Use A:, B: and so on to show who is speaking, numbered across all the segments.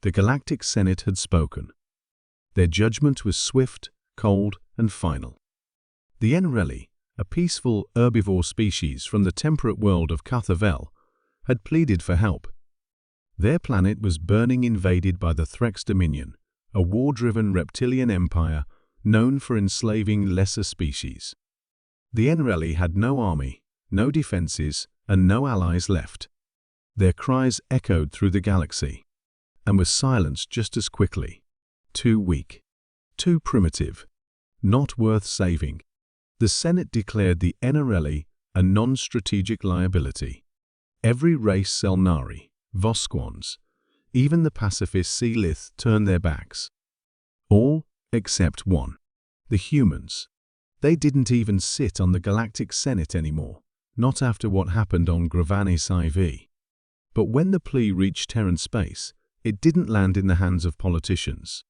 A: The Galactic Senate had spoken. Their judgment was swift, cold, and final. The Enreli, a peaceful herbivore species from the temperate world of Cathavel, had pleaded for help. Their planet was burning, invaded by the Threx Dominion, a war-driven reptilian empire known for enslaving lesser species. The Enreli had no army, no defenses, and no allies left. Their cries echoed through the galaxy, and were silenced just as quickly. Too weak, too primitive, not worth saving. The Senate declared the Enreli a non-strategic liability. Every race Selnari, Vosquans, even the pacifist Sealith turned their backs. All except one. The humans. They didn't even sit on the Galactic Senate anymore, not after what happened on Gravani Sci-fi. But when the plea reached Terran space, it didn't land in the hands of politicians.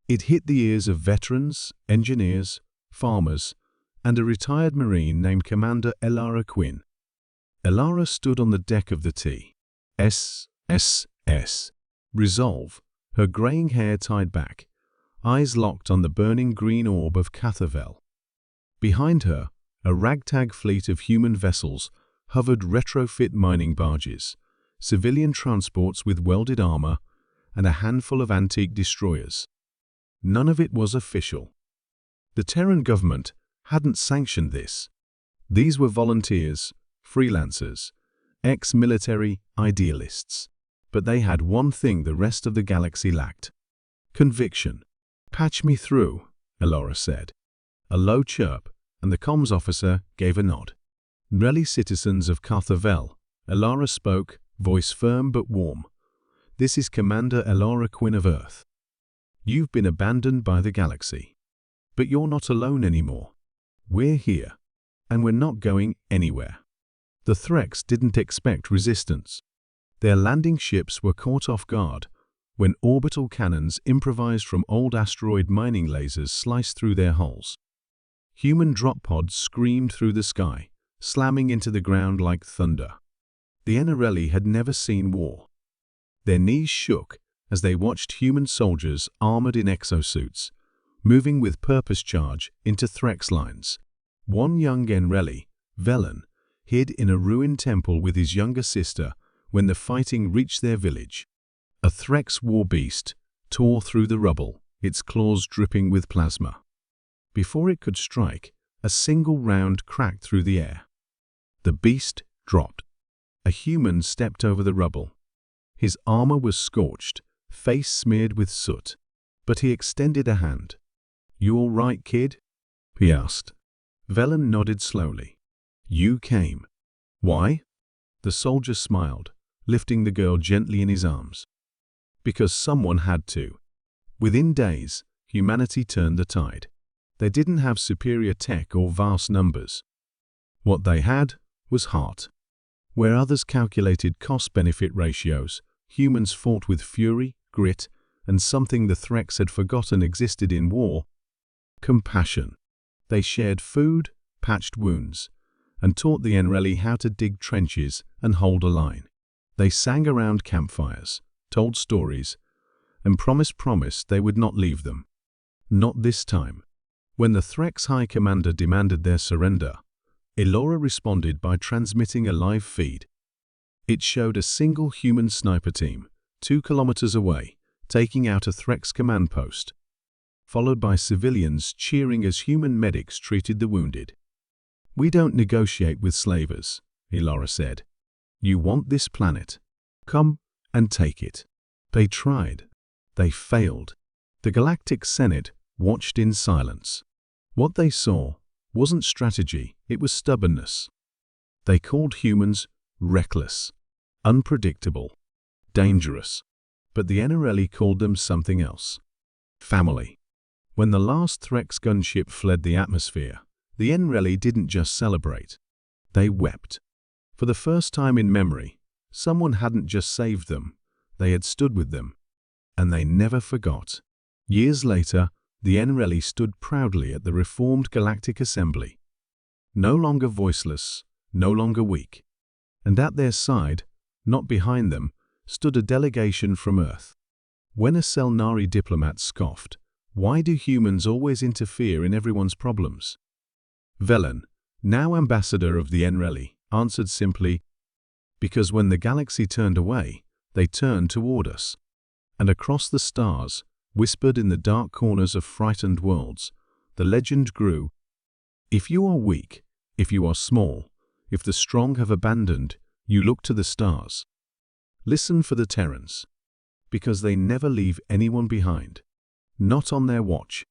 A: It hit the ears of veterans, engineers, farmers, and a retired Marine named Commander Elara Quinn. Elara stood on the deck of the T.S.S. Resolve, her graying hair tied back, eyes locked on the burning green orb of Cathavel. Behind her, a ragtag fleet of human vessels hovered, retrofit mining barges, civilian transports with welded armor, and a handful of antique destroyers. None of it was official. The Terran government hadn't sanctioned this. These were volunteers, freelancers, ex-military idealists. But they had one thing the rest of the galaxy lacked: conviction. "Patch me through," Elora said. A low chirp, and the comms officer gave a nod. "Enreli citizens of Cathavel," Elora spoke, voice firm but warm. "This is Commander Elora Quinn of Earth. You've been abandoned by the galaxy. But you're not alone anymore. We're here, and we're not going anywhere." The Threx didn't expect resistance. Their landing ships were caught off guard when orbital cannons improvised from old asteroid mining lasers sliced through their hulls. Human drop pods screamed through the sky, slamming into the ground like thunder. The Enreli had never seen war. Their knees shook as they watched human soldiers armored in exosuits, moving with purpose charge into Threx lines. One young Enreli, Velen, hid in a ruined temple with his younger sister when the fighting reached their village. A Threx war beast tore through the rubble, its claws dripping with plasma. Before it could strike, a single round cracked through the air. The beast dropped. A human stepped over the rubble. His armor was scorched, face smeared with soot, but he extended a hand. "You all right, kid?" he asked. Velen nodded slowly. "You came. Why?" The soldier smiled, lifting the girl gently in his arms. "Because someone had to." Within days, humanity turned the tide. They didn't have superior tech or vast numbers. What they had was heart. Where others calculated cost-benefit ratios, humans fought with fury, grit, and something the Threx had forgotten existed in war: compassion. They shared food, patched wounds, and taught the Enreli how to dig trenches and hold a line. They sang around campfires, told stories, and promised they would not leave them. Not this time. When the Threx High Commander demanded their surrender, Elora responded by transmitting a live feed. It showed a single human sniper team, 2 kilometers away, taking out a Threx command post, followed by civilians cheering as human medics treated the wounded. "We don't negotiate with slavers," Elora said. "You want this planet? Come and take it." They tried. They failed. The Galactic Senate watched in silence. What they saw wasn't strategy, it was stubbornness. They called humans reckless, unpredictable, dangerous. But the Enreli called them something else: family. When the last Threx gunship fled the atmosphere, the Enreli didn't just celebrate. They wept. For the first time in memory, someone hadn't just saved them, they had stood with them. And they never forgot. Years later, the Enreli stood proudly at the reformed Galactic Assembly. No longer voiceless, no longer weak. And at their side, not behind them, stood a delegation from Earth. When a Selnari diplomat scoffed, "Why do humans always interfere in everyone's problems?" Velen, now ambassador of the Enreli, answered simply, "Because when the galaxy turned away, they turned toward us." And across the stars, whispered in the dark corners of frightened worlds, the legend grew: if you are weak, if you are small, if the strong have abandoned, you look to the stars. Listen for the Terrans, because they never leave anyone behind. Not on their watch.